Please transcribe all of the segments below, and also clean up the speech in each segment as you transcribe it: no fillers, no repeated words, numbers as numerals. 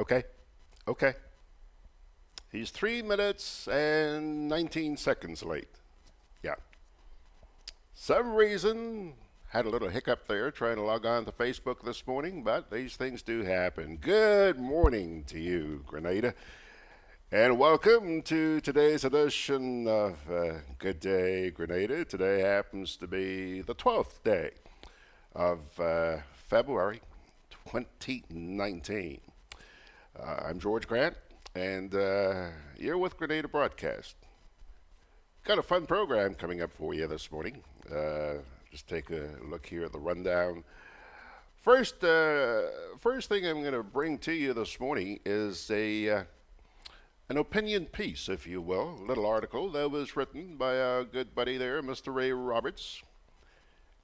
Okay, okay. He's 3 minutes and 19 seconds late. Yeah. Some reason, had a little hiccup there trying to log on to Facebook this morning, but these things do happen. Good morning to you, Grenada. And welcome to today's edition of Good Day Grenada. Today happens to be the 12th day of February 2019. I'm George Grant, and you're with Grenada Broadcast. Got a fun program coming up for you this morning. Just take a look here at the rundown. First thing I'm going to bring to you this morning is an opinion piece, if you will, a little article that was written by our good buddy there, Mr. Ray Roberts.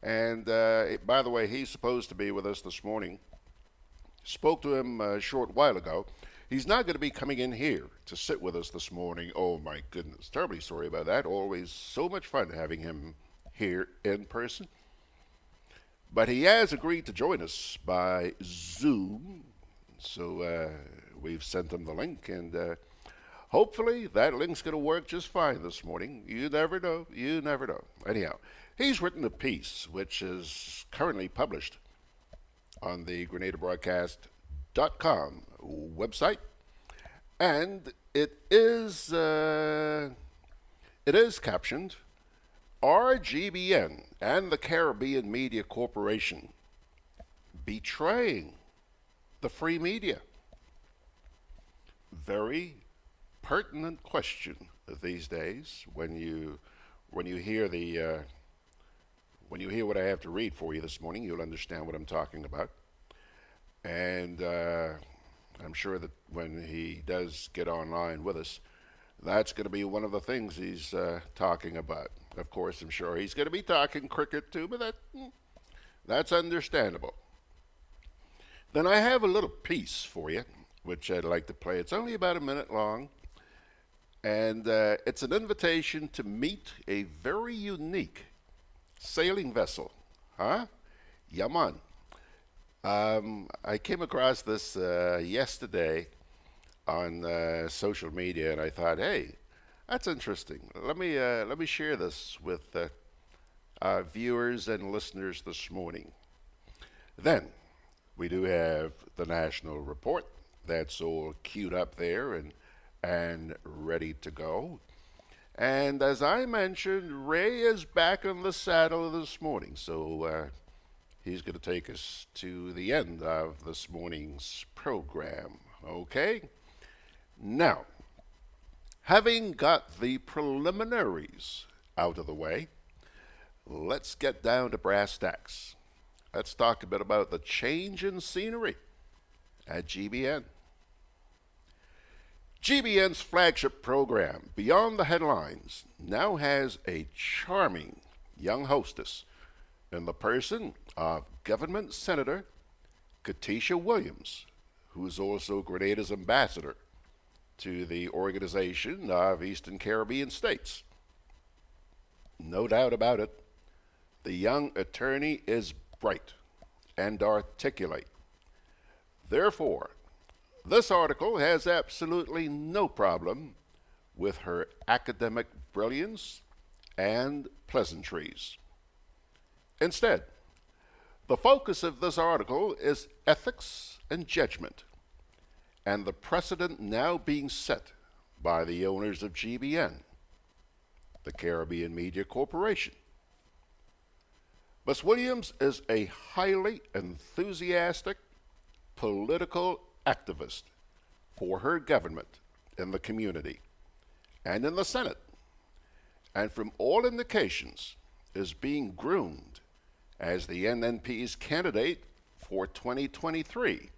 And by the way, he's supposed to be with us this morning. Spoke to him a short while ago. He's not going to be coming in here to sit with us this morning. Oh my goodness, terribly sorry about that. Always so much fun having him here in person. But he has agreed to join us by Zoom. So we've sent him the link, and hopefully that link's going to work just fine this morning. You never know. You never know. Anyhow, he's written a piece which is currently published on the GRENADABROADCAST.com website, and it is captioned RGBN and the Caribbean Media Corporation betraying the free media. Very pertinent question these days when you hear what I have to read for you this morning. You'll understand what I'm talking about. And I'm sure that when he does get online with us, that's going to be one of the things he's talking about. Of course, I'm sure he's going to be talking cricket too, but that's understandable. Then I have a little piece for you, which I'd like to play. It's only about a minute long, and it's an invitation to meet a very unique sailing vessel. Huh? Yaman. I came across this yesterday on social media, and I thought, hey, that's interesting. Let me share this with our viewers and listeners this morning. Then we do have the national report. That's all queued up there and ready to go. And as I mentioned, Ray is back on the saddle this morning, so he's going to take us to the end of this morning's program. Okay? Now, having got the preliminaries out of the way, let's get down to brass tacks. Let's talk a bit about the change in scenery at GBN. GBN's flagship program, Beyond the Headlines, now has a charming young hostess in the person of Government Senator Katisha Williams, who is also Grenada's ambassador to the Organization of Eastern Caribbean States. No doubt about it, the young attorney is bright and articulate. Therefore, this article has absolutely no problem with her academic brilliance and pleasantries. Instead, the focus of this article is ethics and judgment, and the precedent now being set by the owners of GBN, the Caribbean Media Corporation. Miss Williams is a highly enthusiastic political activist for her government in the community and in the Senate, and from all indications is being groomed as the NNP's candidate for 2023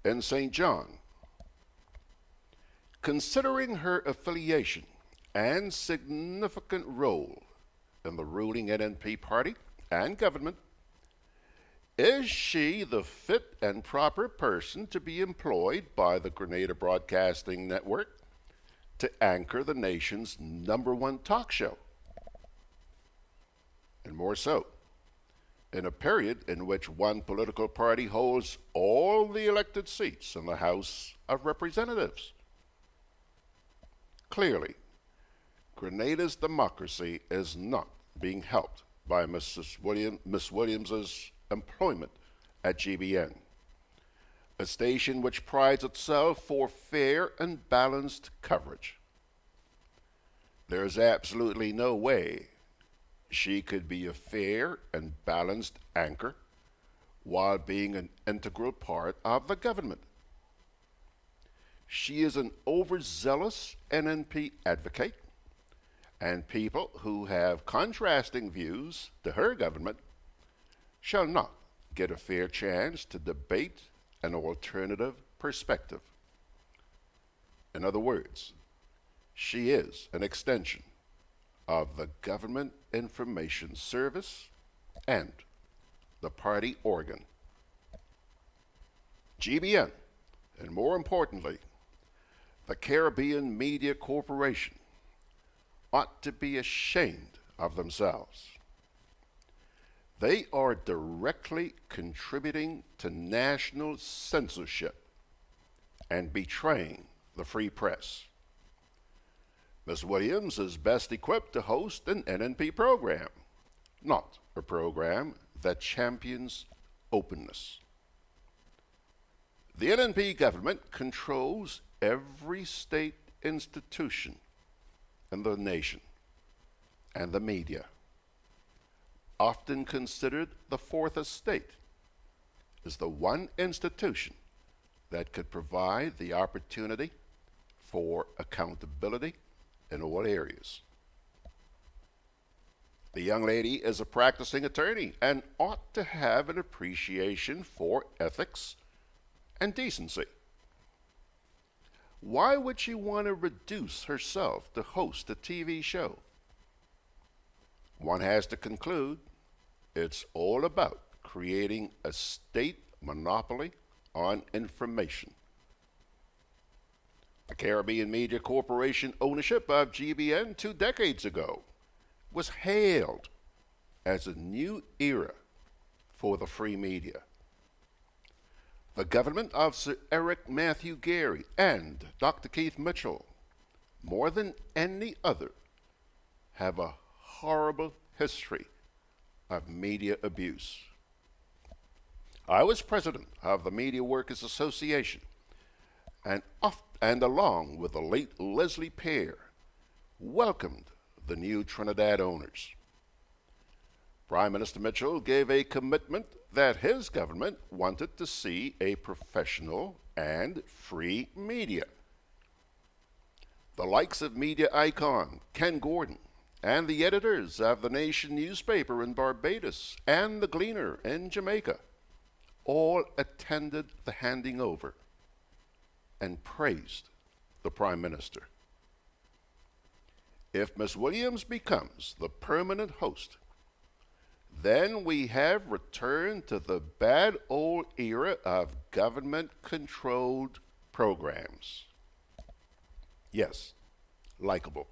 in St. John. Considering her affiliation and significant role in the ruling NNP party and government, is she the fit and proper person to be employed by the Grenada Broadcasting Network to anchor the nation's #1 talk show? And more so, in a period in which one political party holds all the elected seats in the House of Representatives. Clearly, Grenada's democracy is not being helped by Miss Williams's employment at GBN, a station which prides itself for fair and balanced coverage. There is absolutely no way she could be a fair and balanced anchor while being an integral part of the government. She is an overzealous NNP advocate, and people who have contrasting views to her government shall not get a fair chance to debate an alternative perspective. In other words, she is an extension of the Government Information Service and the party organ. GBN, and more importantly, the Caribbean Media Corporation, ought to be ashamed of themselves. They are directly contributing to national censorship and betraying the free press. Ms. Williams is best equipped to host an NNP program, not a program that champions openness. The NNP government controls every state institution in the nation, and the media, often considered the fourth estate, is the one institution that could provide the opportunity for accountability in all areas. The young lady is a practicing attorney and ought to have an appreciation for ethics and decency. Why would she want to reduce herself to host a TV show? One has to conclude it's all about creating a state monopoly on information. The Caribbean Media Corporation ownership of GBN 2 decades ago was hailed as a new era for the free media. The government of Sir Eric Matthew Gary and Dr. Keith Mitchell, more than any other, have a horrible history of media abuse. I was president of the Media Workers Association, and along with the late Leslie Pear, welcomed the new Trinidad owners. Prime Minister Mitchell gave a commitment that his government wanted to see a professional and free media. The likes of media icon Ken Gordon and the editors of the Nation newspaper in Barbados and the Gleaner in Jamaica all attended the handing over and praised the Prime Minister. If Ms. Williams becomes the permanent host, then we have returned to the bad old era of government-controlled programs. Yes, likable.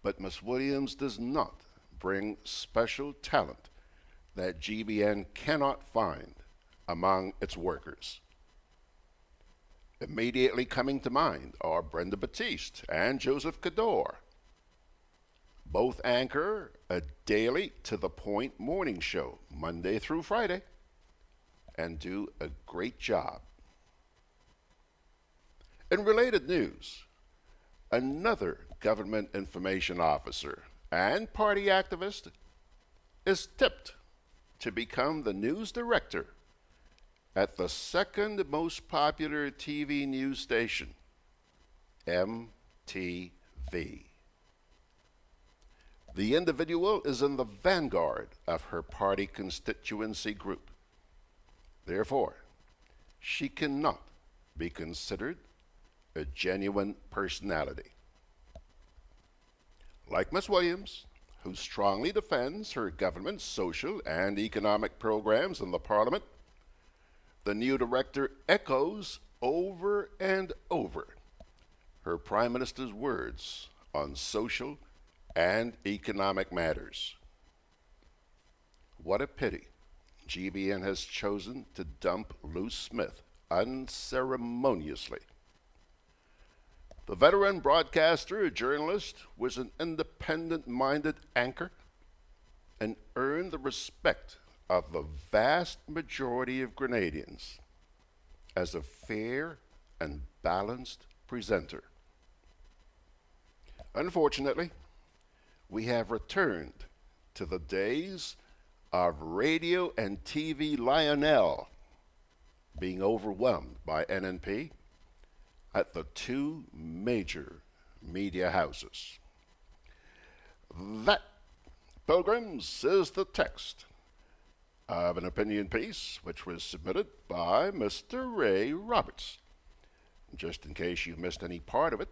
But Ms. Williams does not bring special talent that GBN cannot find among its workers. Immediately coming to mind are Brenda Batiste and Joseph Cador. Both anchor a daily to-the-point morning show, Monday through Friday, and do a great job. In related news, another government information officer and party activist is tipped to become the news director at the second most popular TV news station, MTV. The individual is in the vanguard of her party constituency group. Therefore, she cannot be considered a genuine personality. Like Ms. Williams, who strongly defends her government's social and economic programs in the Parliament, the new director echoes over and over her Prime Minister's words on social and economic matters. What a pity. GBN has chosen to dump Lou Smith unceremoniously. The veteran broadcaster and journalist was an independent-minded anchor and earned the respect of the vast majority of Grenadians as a fair and balanced presenter. Unfortunately, we have returned to the days of radio and TV Lionel being overwhelmed by NNP at the two major media houses. That, Pilgrims, is the text of an opinion piece which was submitted by Mr. Ray Roberts. Just in case you missed any part of it,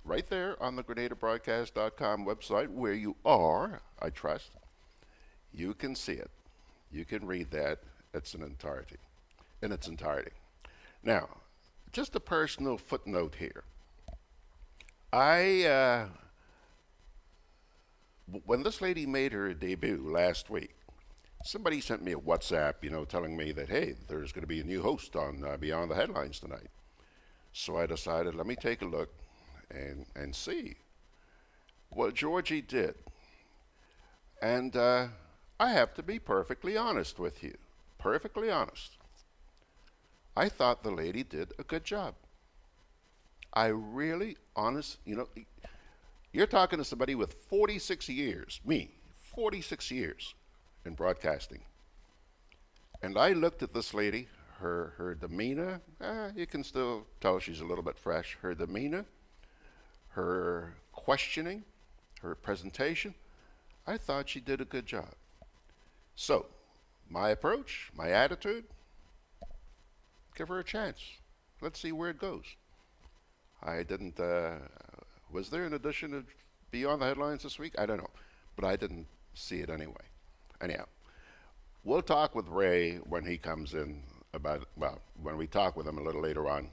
right there on the GrenadaBroadcast.com website, where you are, I trust, you can see it. You can read that in its entirety. Now, just a personal footnote here. When this lady made her debut last week, somebody sent me a WhatsApp, telling me that, hey, there's going to be a new host on Beyond the Headlines tonight. So I decided, let me take a look and see. Well, Georgie did. And I have to be perfectly honest with you. Perfectly honest. I thought the lady did a good job. I really, you're talking to somebody with 46 years, me, 46 years in broadcasting. And I looked at this lady, her demeanor, you can still tell she's a little bit fresh. Her demeanor, her questioning, her presentation, I thought she did a good job. So, my approach, my attitude, give her a chance. Let's see where it goes. I didn't, was there an edition of Beyond the Headlines this week? I don't know, but I didn't see it anyway. Anyhow, we'll talk with Ray when he comes in when we talk with him a little later on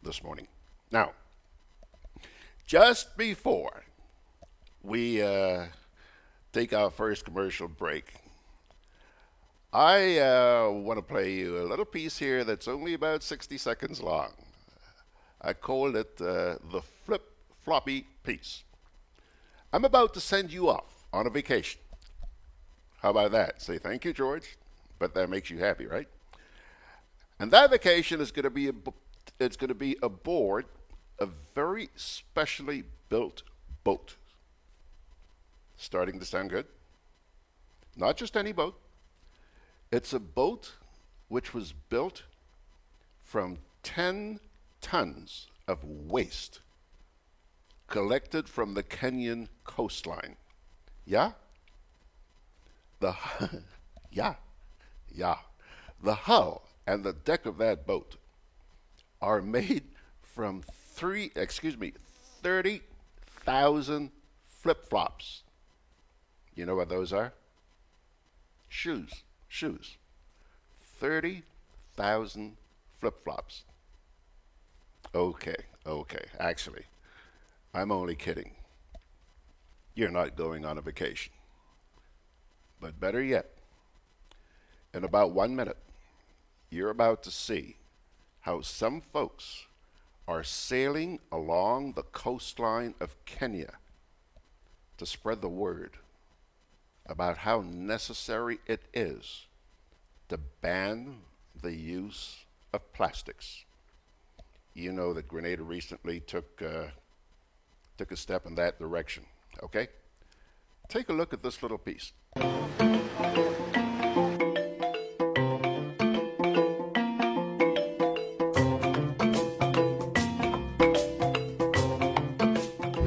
this morning. Now, just before we take our first commercial break, I want to play you a little piece here that's only about 60 seconds long. I called it the flip-floppy piece. I'm about to send you off on a vacation. How about that? Say thank you, George. But that makes you happy, right? And that vacation is going to be aboard a very specially built boat. Starting to sound good? Not just any boat. It's a boat which was built from 10 tons of waste collected from the Kenyan coastline. Yeah? The hull and the deck of that boat are made from 30,000 flip-flops. You know what those are? Shoes. 30,000 flip-flops. Okay. Actually, I'm only kidding. You're not going on a vacation. But better yet, in about 1 minute, you're about to see how some folks are sailing along the coastline of Kenya to spread the word about how necessary it is to ban the use of plastics. You know that Grenada recently took a step in that direction, okay? Take a look at this little piece. We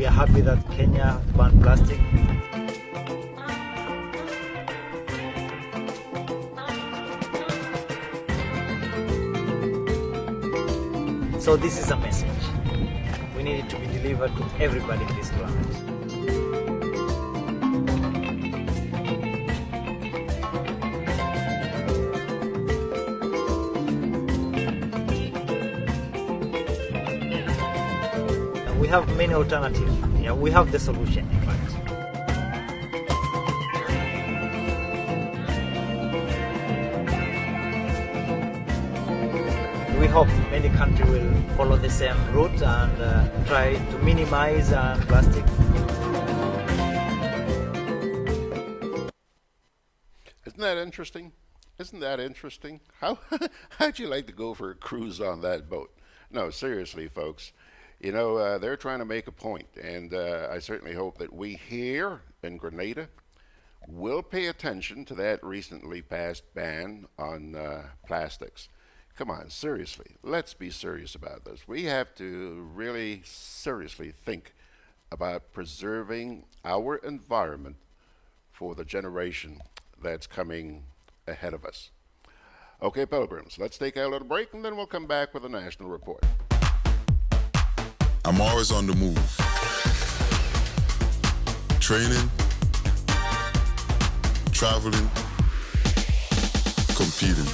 are happy that Kenya banned plastic. So this is a message. We need it to be delivered to everybody in this planet. We have many alternatives. Yeah, we have the solution, in fact. hope many countries will follow the same route and try to minimize plastic. Isn't that interesting? Isn't that interesting? How'd you like to go for a cruise on that boat? No, seriously, folks. You know, they're trying to make a point, and I certainly hope that we here in Grenada will pay attention to that recently passed ban on plastics. Come on, seriously, let's be serious about this. We have to really seriously think about preserving our environment for the generation that's coming ahead of us. Okay, Pilgrims, let's take a little break and then we'll come back with a national report. I'm always on the move. Training, traveling, competing.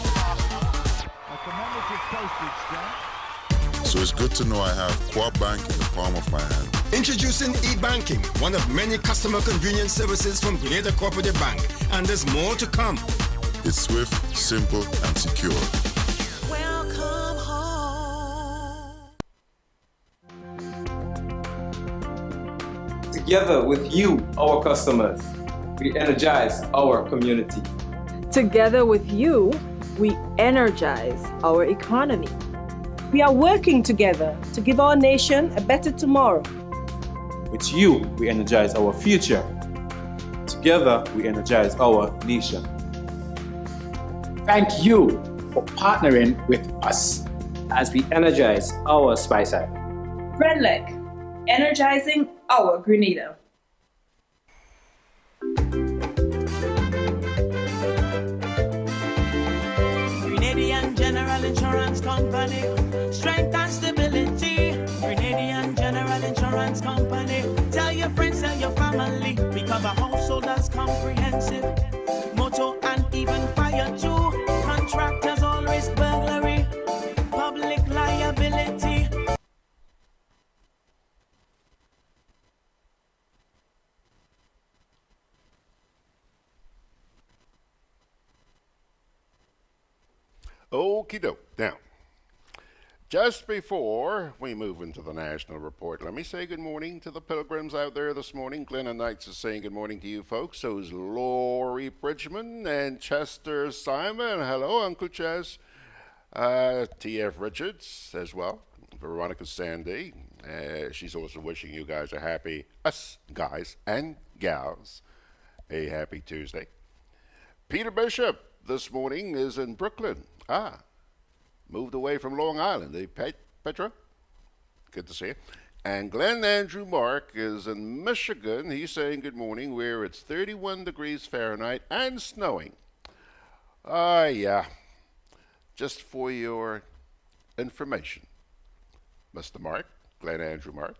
So it's good to know I have Quad Bank in the palm of my hand. Introducing e-banking, one of many customer convenience services from Grenada Cooperative Bank, and there's more to come. It's swift, simple, and secure. Welcome home. Together with you, our customers, we energize our community. Together with you, we energize our economy. We are working together to give our nation a better tomorrow. With you, we energize our future. Together, we energize our nation. Thank you for partnering with us as we energize our Spice. GRENLEC, energizing our Grenada. Grenadian General Insurance Company, strength and stability. Grenadian General Insurance Company, tell your friends, tell your family. We cover householders comprehensive, motor and even fire too. Contractors all risk burglary, public liability. Okie doke. Now, just before we move into the national report, let me say good morning to the Pilgrims out there this morning. Glenna Knights is saying good morning to you folks. So is Laurie Bridgman and Chester Simon. Hello, Uncle Chess. T.F. Richards as well. Veronica Sandy. She's also wishing you guys us guys and gals, a happy Tuesday. Peter Bishop this morning is in Brooklyn. Moved away from Long Island, Petra? Good to see you. And Glenn Andrew Mark is in Michigan. He's saying good morning, where it's 31 degrees Fahrenheit and snowing. Yeah. Just for your information, Mr. Mark, Glenn Andrew Mark,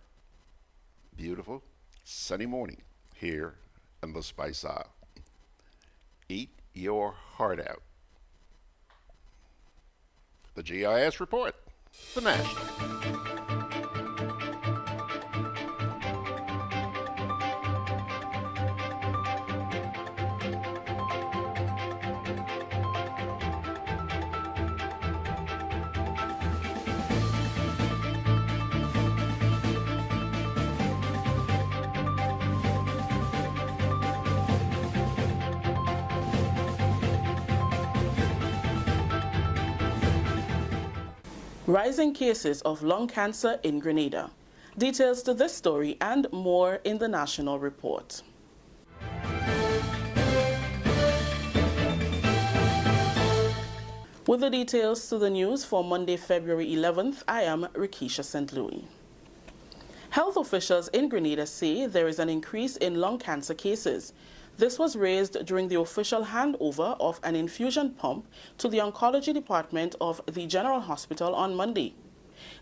beautiful, sunny morning here in the Spice Isle. Eat your heart out. The GIS report, the national. Rising cases of lung cancer in Grenada. Details to this story and more in the national report. With the details to the news for Monday, February 11th, I am Rikisha St. Louis. Health officials in Grenada say there is an increase in lung cancer cases. This was raised during the official handover of an infusion pump to the oncology department of the General Hospital on Monday.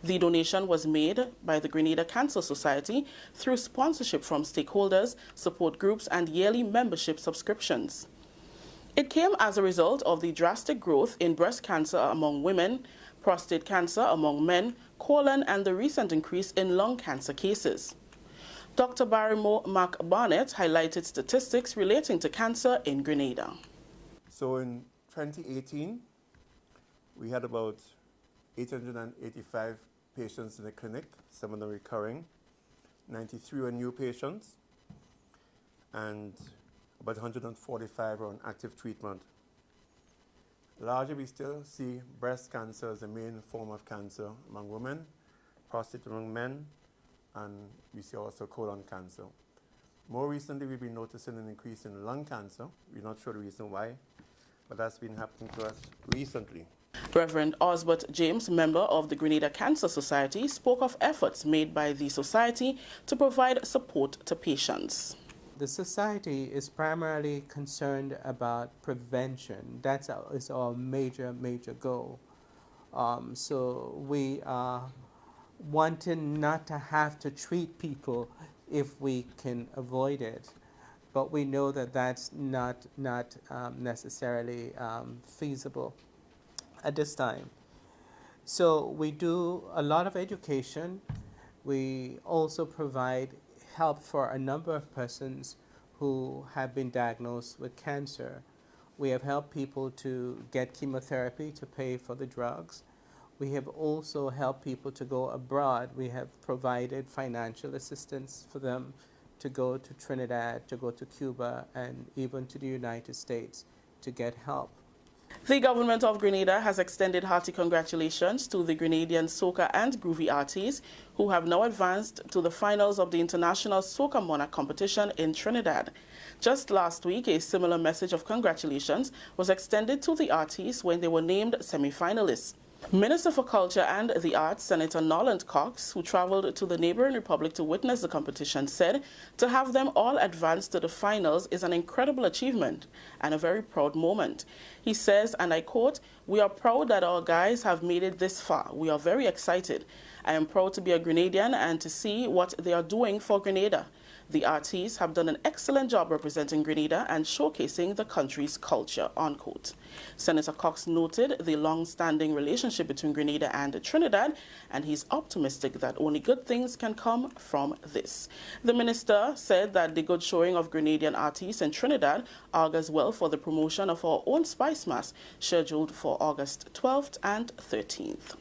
The donation was made by the Grenada Cancer Society through sponsorship from stakeholders, support groups, and yearly membership subscriptions. It came as a result of the drastic growth in breast cancer among women, prostate cancer among men, colon, and the recent increase in lung cancer cases. Dr. Barrymore McBarnett highlighted statistics relating to cancer in Grenada. So in 2018, we had about 885 patients in the clinic, 7 are recurring, 93 are new patients, and about 145 are on active treatment. Largely, we still see breast cancer as the main form of cancer among women, prostate among men, and we see also colon cancer. More recently, we've been noticing an increase in lung cancer. We're not sure the reason why, but that's been happening to us recently. Reverend Osbert James, member of the Grenada Cancer Society, spoke of efforts made by the society to provide support to patients. The society is primarily concerned about prevention. That's our major goal. So we are wanting not to have to treat people if we can avoid it. But we know that that's not necessarily feasible at this time. So we do a lot of education. We also provide help for a number of persons who have been diagnosed with cancer. We have helped people to get chemotherapy to pay for the drugs. We have also helped people to go abroad. We have provided financial assistance for them to go to Trinidad, to go to Cuba, and even to the United States to get help. The government of Grenada has extended hearty congratulations to the Grenadian soca and groovy artists who have now advanced to the finals of the International Soca Monarch competition in Trinidad. Just last week, a similar message of congratulations was extended to the artists when they were named semi-finalists. Minister for Culture and the Arts, Senator Noland Cox, who traveled to the neighboring republic to witness the competition, said to have them all advance to the finals is an incredible achievement and a very proud moment. He says, and I quote, "We are proud that our guys have made it this far. We are very excited. I am proud to be a Grenadian and to see what they are doing for Grenada. The artists have done an excellent job representing Grenada and showcasing the country's culture," unquote. Senator Cox noted the long-standing relationship between Grenada and Trinidad, and he's optimistic that only good things can come from this. The minister said that the good showing of Grenadian artists in Trinidad augurs well for the promotion of our own Spice Mass, scheduled for August 12th and 13th.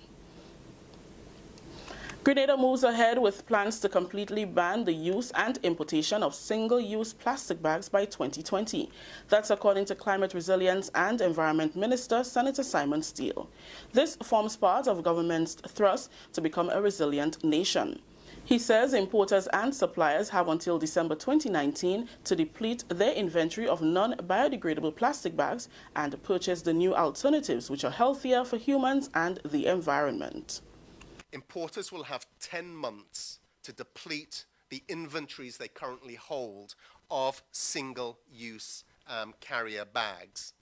Grenada moves ahead with plans to completely ban the use and importation of single-use plastic bags by 2020. That's according to Climate Resilience and Environment Minister Senator Simon Steele. This forms part of government's thrust to become a resilient nation. He says importers and suppliers have until December 2019 to deplete their inventory of non-biodegradable plastic bags and purchase the new alternatives, which are healthier for humans and the environment. Importers will have 10 months to deplete the inventories they currently hold of single-use carrier bags.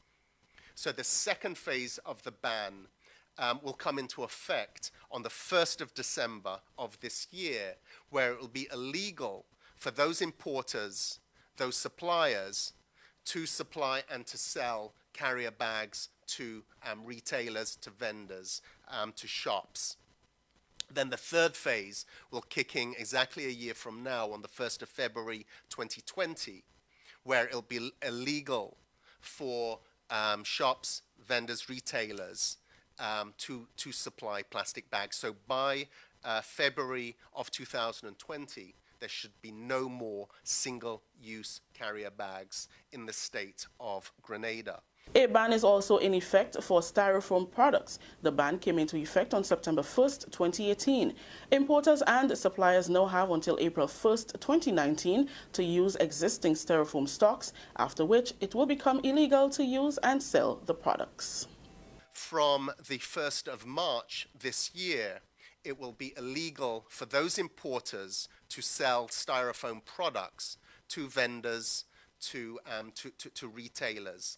So the second phase of the ban will come into effect on the 1st of December of this year, where it will be illegal for those importers, those suppliers, to supply and to sell carrier bags to retailers, to vendors, to shops. Then the third phase will kick in exactly a year from now on the 1st of February 2020, where it'll be illegal for shops, vendors, retailers to supply plastic bags. So by February of 2020, there should be no more single-use carrier bags in the state of Grenada. A ban is also in effect for styrofoam products. The ban came into effect on September 1st, 2018. Importers and suppliers now have until April 1st, 2019 to use existing styrofoam stocks, after which it will become illegal to use and sell the products. From the 1st of March this year, it will be illegal for those importers to sell styrofoam products to vendors, to retailers.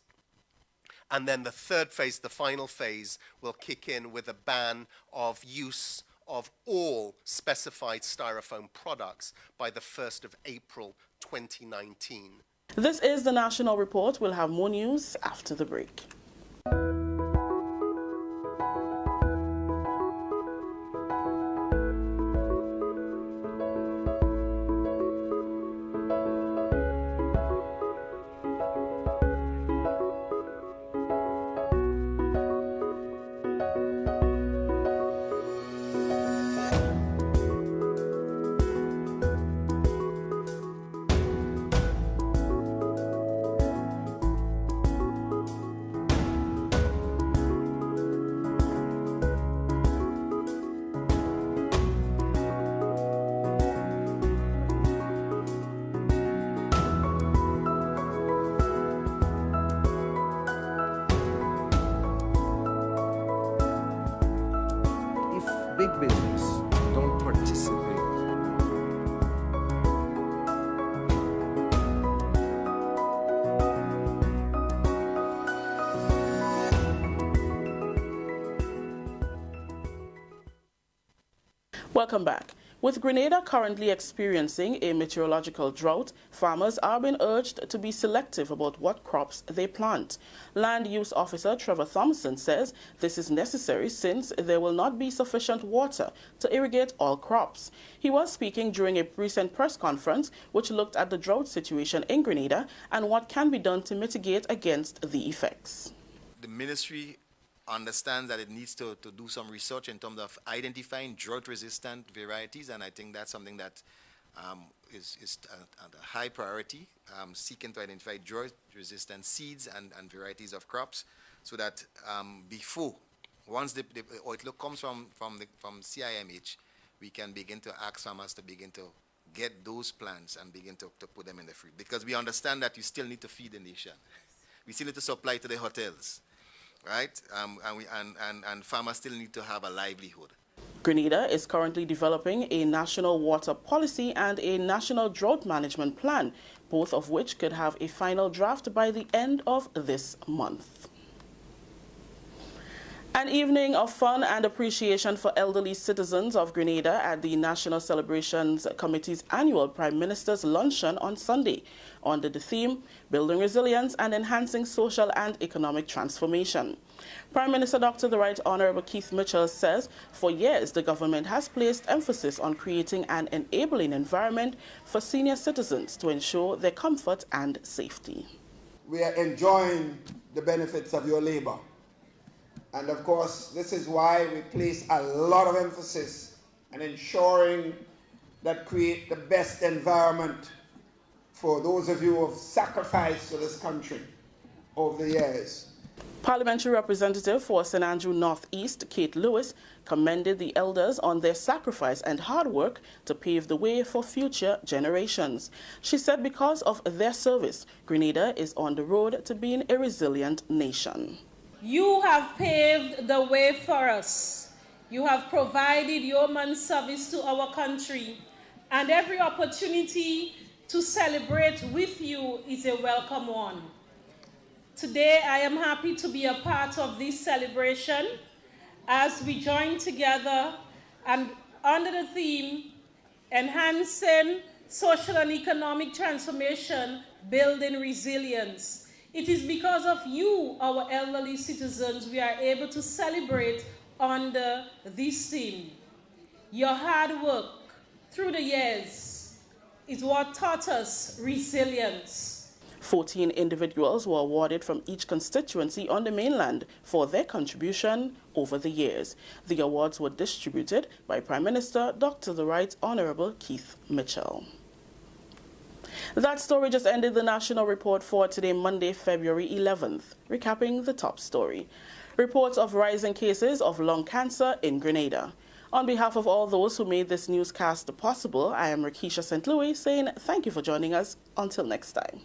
And then the third phase, the final phase, will kick in with a ban of use of all specified styrofoam products by the 1st of April 2019. This is the National Report. We'll have more news after the break. Welcome back. With Grenada currently experiencing a meteorological drought, farmers are being urged to be selective about what crops they plant. Land Use Officer Trevor Thompson says this is necessary since there will not be sufficient water to irrigate all crops. He was speaking during a recent press conference which looked at the drought situation in Grenada and what can be done to mitigate against the effects. The ministry understands that it needs to do some research in terms of identifying drought-resistant varieties, and I think that's something that is at a high priority, seeking to identify drought-resistant seeds and varieties of crops, so that once the outlook comes from CIMH, we can begin to ask farmers to begin to get those plants and begin to put them in the field. Because we understand that you still need to feed the nation. We still need to supply to the hotels. Right, and farmers still need to have a livelihood. Grenada is currently developing a national water policy and a national drought management plan, both of which could have a final draft by the end of this month. An evening of fun and appreciation for elderly citizens of Grenada at the National Celebrations Committee's annual Prime Minister's Luncheon on Sunday, under the theme, Building Resilience and Enhancing Social and Economic Transformation. Prime Minister Dr. The Right Honourable Keith Mitchell says, for years the government has placed emphasis on creating an enabling environment for senior citizens to ensure their comfort and safety. We are enjoying the benefits of your labour. And of course, this is why we place a lot of emphasis on ensuring that create the best environment for those of you who have sacrificed for this country over the years. Parliamentary Representative for St. Andrew North East, Kate Lewis, commended the elders on their sacrifice and hard work to pave the way for future generations. She said because of their service, Grenada is on the road to being a resilient nation. You have paved the way for us. You have provided yeoman service to our country, and every opportunity to celebrate with you is a welcome one. Today, I am happy to be a part of this celebration as we join together and under the theme, Enhancing Social and Economic Transformation, Building Resilience. It is because of you, our elderly citizens, we are able to celebrate under this theme. Your hard work through the years is what taught us resilience. 14 individuals were awarded from each constituency on the mainland for their contribution over the years. The awards were distributed by Prime Minister Dr. The Right Honourable Keith Mitchell. That story just ended the national report for today, Monday, February 11th. Recapping the top story. Reports of rising cases of lung cancer in Grenada. On behalf of all those who made this newscast possible, I am Rakisha St. Louis saying thank you for joining us. Until next time.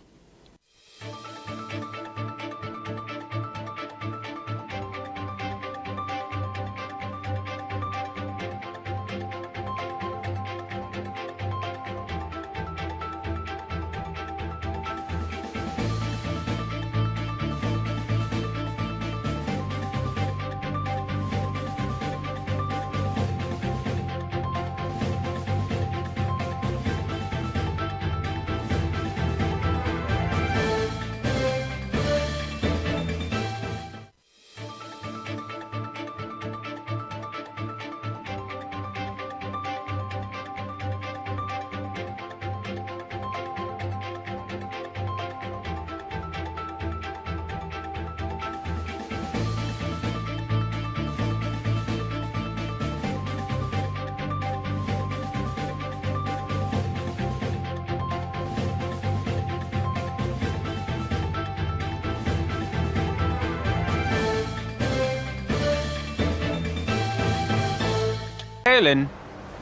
Hey, Lynn.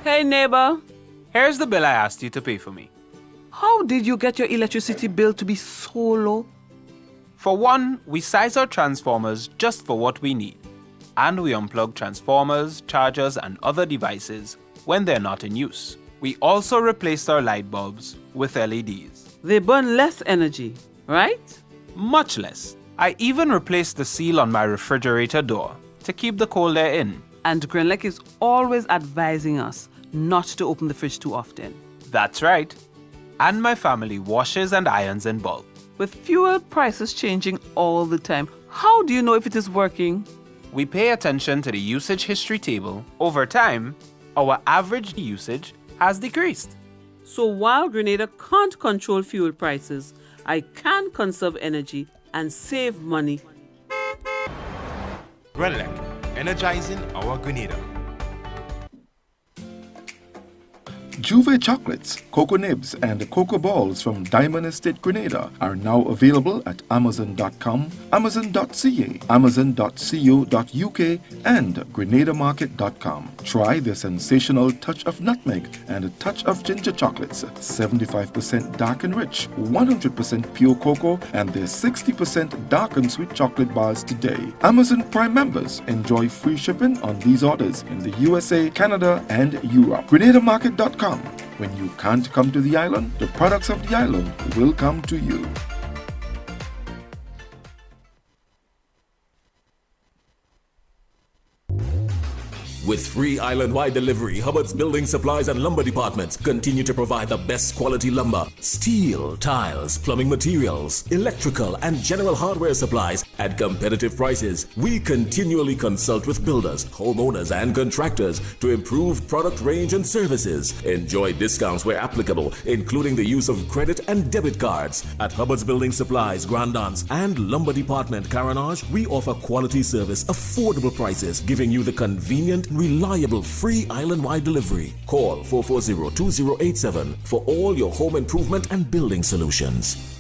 Hey, neighbor. Here's the bill I asked you to pay for me. How did you get your electricity bill to be so low? For one, we size our transformers just for what we need. And we unplug transformers, chargers, and other devices when they're not in use. We also replaced our light bulbs with LEDs. They burn less energy, right? Much less. I even replaced the seal on my refrigerator door to keep the cold air in. And GRENADA is always advising us not to open the fridge too often. That's right. And my family washes and irons in bulk. With fuel prices changing all the time, how do you know if it is working? We pay attention to the usage history table. Over time, our average usage has decreased. So while Grenada can't control fuel prices, I can conserve energy and save money. Grenlec, energizing our Grenada. Juve chocolates, cocoa nibs, and cocoa balls from Diamond Estate Grenada are now available at Amazon.com, Amazon.ca, Amazon.co.uk, and GrenadaMarket.com. Try the sensational touch of nutmeg and a touch of ginger chocolates, 75% dark and rich, 100% pure cocoa, and their 60% dark and sweet chocolate bars today. Amazon Prime members enjoy free shipping on these orders in the USA, Canada, and Europe. GrenadaMarket.com. When you can't come to the island, the products of the island will come to you. With free island-wide delivery, Hubbard's Building Supplies and Lumber Departments continue to provide the best quality lumber, steel, tiles, plumbing materials, electrical and general hardware supplies at competitive prices. We continually consult with builders, homeowners and contractors to improve product range and services. Enjoy discounts where applicable, including the use of credit and debit cards. At Hubbard's Building Supplies, Grandans and Lumber Department, Caranage, we offer quality service, affordable prices, giving you the convenient, reliable, free island-wide delivery. Call 440-2087 for all your home improvement and building solutions.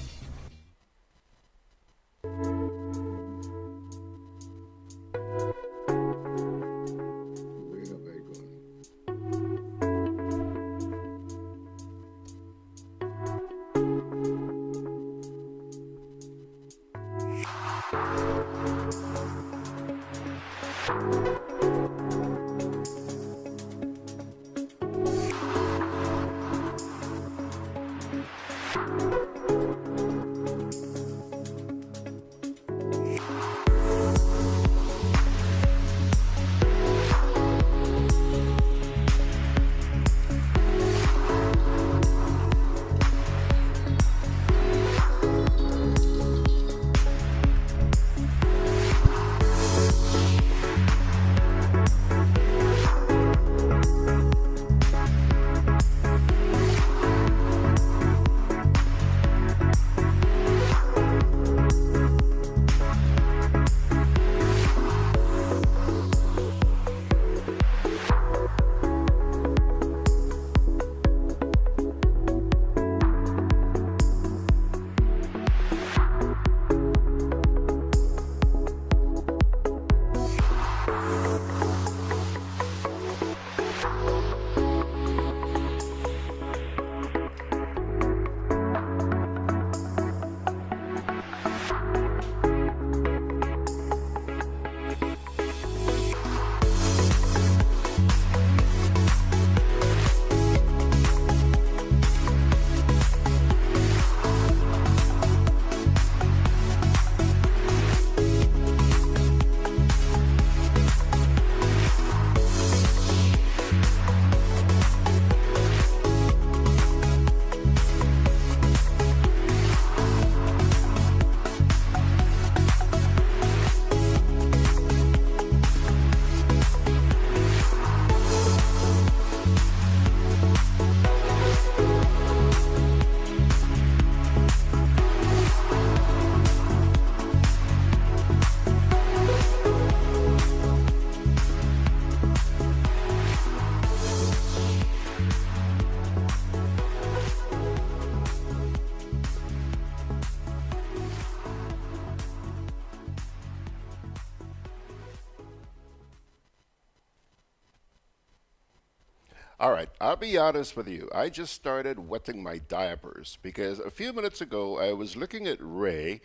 All right, I'll be honest with you. I just started wetting my diapers because a few minutes ago I was looking at Ray.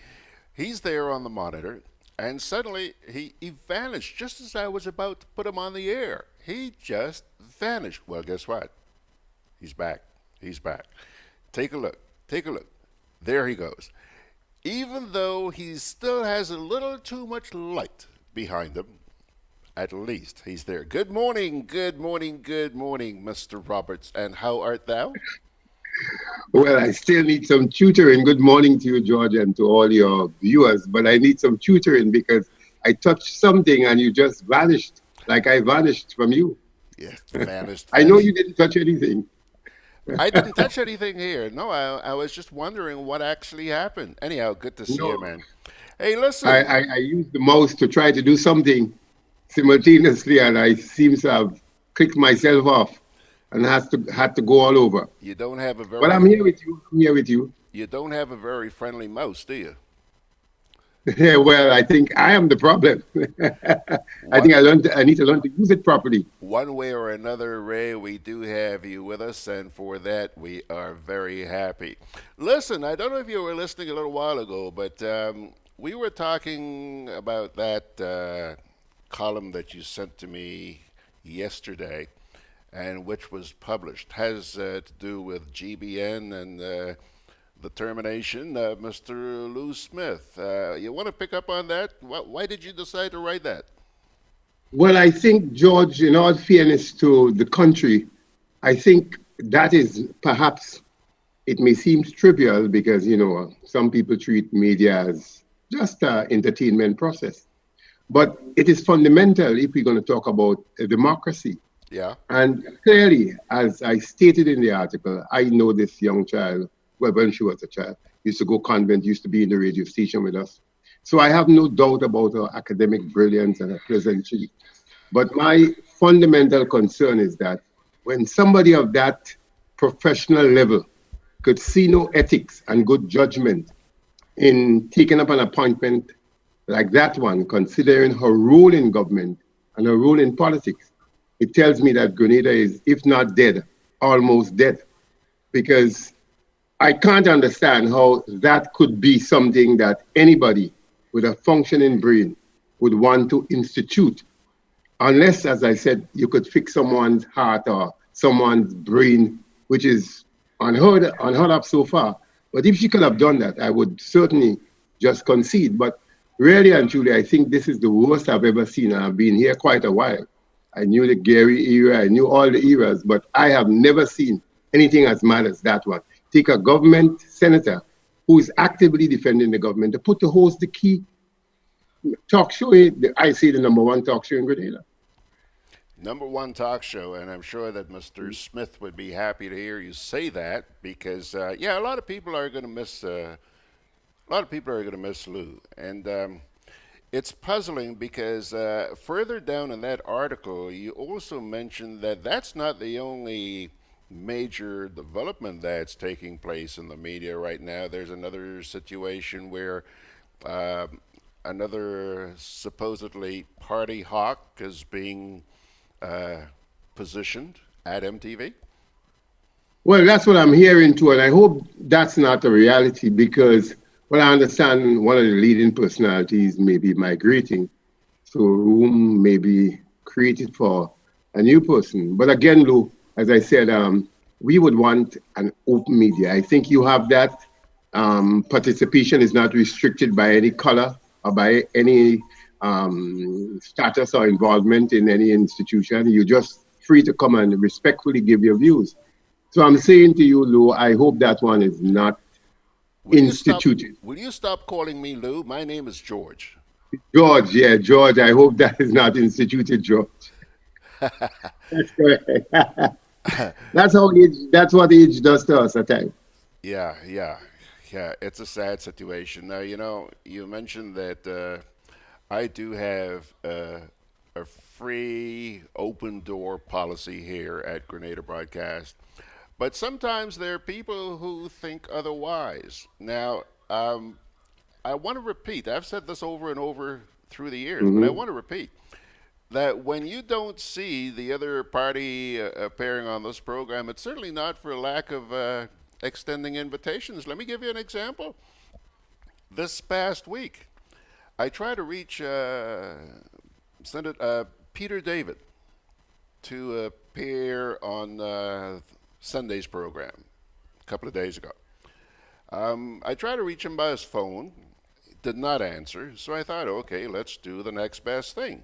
He's there on the monitor, and suddenly he vanished just as I was about to put him on the air. He just vanished. Well, guess what? He's back. He's back. Take a look. Take a look. There he goes. Even though he still has a little too much light behind him, At least he's there. Good morning, good morning, good morning, Mr. Roberts. And how art thou? Well, I still need some tutoring. Good morning to you, George, and to all your viewers. But I need some tutoring because I touched something and you just vanished, like I vanished from you. Yes, vanished. I know you didn't touch anything. I didn't touch anything here. No, I was just wondering what actually happened. Anyhow, good to see you, man. Hey, listen. I used the mouse to try to do something simultaneously, and I seem to have clicked myself off and had to go all over. You don't have a very. But I'm here with you. I'm here with you. You don't have a very friendly mouse, do you? Yeah, well, I think I am the problem. I think I need to learn to use it properly. One way or another, Ray, we do have you with us, and for that, we are very happy. Listen, I don't know if you were listening a little while ago, but we were talking about that column that you sent to me yesterday, and which was published. Has to do with GBN and the termination of Mr. Lou Smith. You want to pick up on that? Why did you decide to write that? Well, I think, George, in all fairness to the country, I think that is perhaps, it may seem trivial because, some people treat media as just an entertainment process. But it is fundamental if we're going to talk about a democracy. Yeah. And clearly, as I stated in the article, I know this young child. Well, when she was a child, used to go convent, used to be in the radio station with us. So I have no doubt about her academic brilliance and her pleasantry. But my fundamental concern is that when somebody of that professional level could see no ethics and good judgment in taking up an appointment like that one, considering her role in government and her role in politics, it tells me that Grenada is, if not dead, almost dead. Because I can't understand how that could be something that anybody with a functioning brain would want to institute, unless, as I said, you could fix someone's heart or someone's brain, which is unheard of so far. But if she could have done that, I would certainly just concede. But really and truly, I think this is the worst I've ever seen. I've been here quite a while. I knew the Gary era, I knew all the eras, but I have never seen anything as mad as that one. Take a government senator who is actively defending the government to put to host the key talk show. I say the number one talk show in Grenada. Number one talk show, and I'm sure that Mr. Smith would be happy to hear you say that because, a lot of people are going to miss. A lot of people are going to miss Lou, and it's puzzling because further down in that article, you also mentioned that that's not the only major development that's taking place in the media right now. There's another situation where another supposedly party hawk is being positioned at MTV. Well, that's what I'm hearing too, and I hope that's not a reality because, well, I understand one of the leading personalities may be migrating, so a room may be created for a new person. But again, Lou, as I said, we would want an open media. I think you have that. Participation is not restricted by any color or by any status or involvement in any institution. You're just free to come and respectfully give your views. So I'm saying to you, Lou, I hope that one is not instituted. Will you stop calling me Lou? My name is George. George, yeah, George. I hope that is not instituted, George. That's correct. That's what age does to us at times. Yeah. It's a sad situation. Now, you mentioned that I do have a free, open door policy here at Grenada Broadcast, but sometimes there are people who think otherwise. Now, I want to repeat. I've said this over and over through the years, but I want to repeat that when you don't see the other party appearing on this program, it's certainly not for lack of extending invitations. Let me give you an example. This past week, I tried to reach Senator Peter David to appear on Sunday's program a couple of days ago. I tried to reach him by his phone, did not answer, so I thought, okay, let's do the next best thing.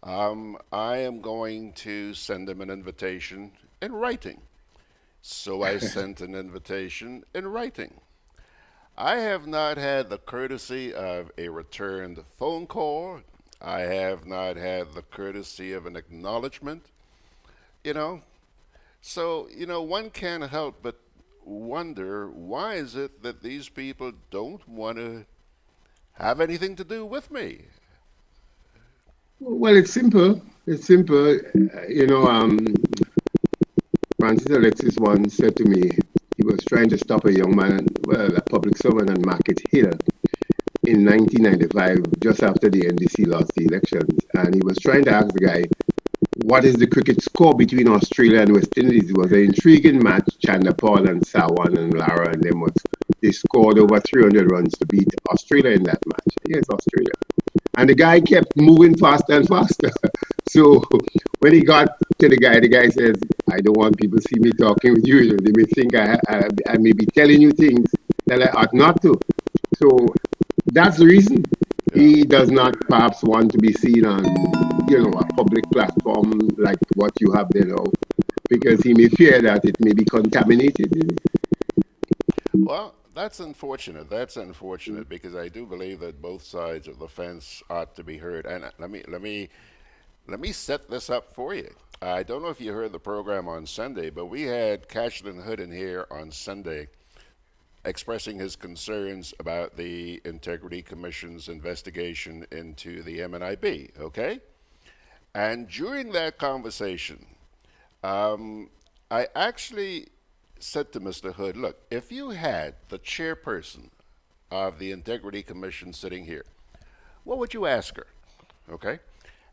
I am going to send him an invitation in writing. So I sent an invitation in writing. I have not had the courtesy of a returned phone call. I have not had the courtesy of an acknowledgement, you know. So, one can't help but wonder why is it that these people don't want to have anything to do with me? Well, it's simple. It's simple. Francis Alexis once said to me, he was trying to stop a young man, well, a public servant on Market Hill in 1995, just after the NDC lost the elections. And he was trying to ask the guy, what is the cricket score between Australia and West Indies? It was an intriguing match. Chandapal and Sawan and Lara and them they scored over 300 runs to beat Australia in that match. Yes, Australia. And the guy kept moving faster and faster. So when he got to the guy says, I don't want people to see me talking with you. They may think I may be telling you things that I ought not to. So that's the reason. He does not perhaps want to be seen on, a public platform like what you have there now, because he may fear that it may be contaminated. Well, that's unfortunate. That's unfortunate because I do believe that both sides of the fence ought to be heard. And let me set this up for you. I don't know if you heard the program on Sunday, but we had Cashlin Hood in here on Sunday expressing his concerns about the Integrity Commission's investigation into the MNIB, okay? And during that conversation, I actually said to Mr. Hood, look, if you had the chairperson of the Integrity Commission sitting here, what would you ask her, okay?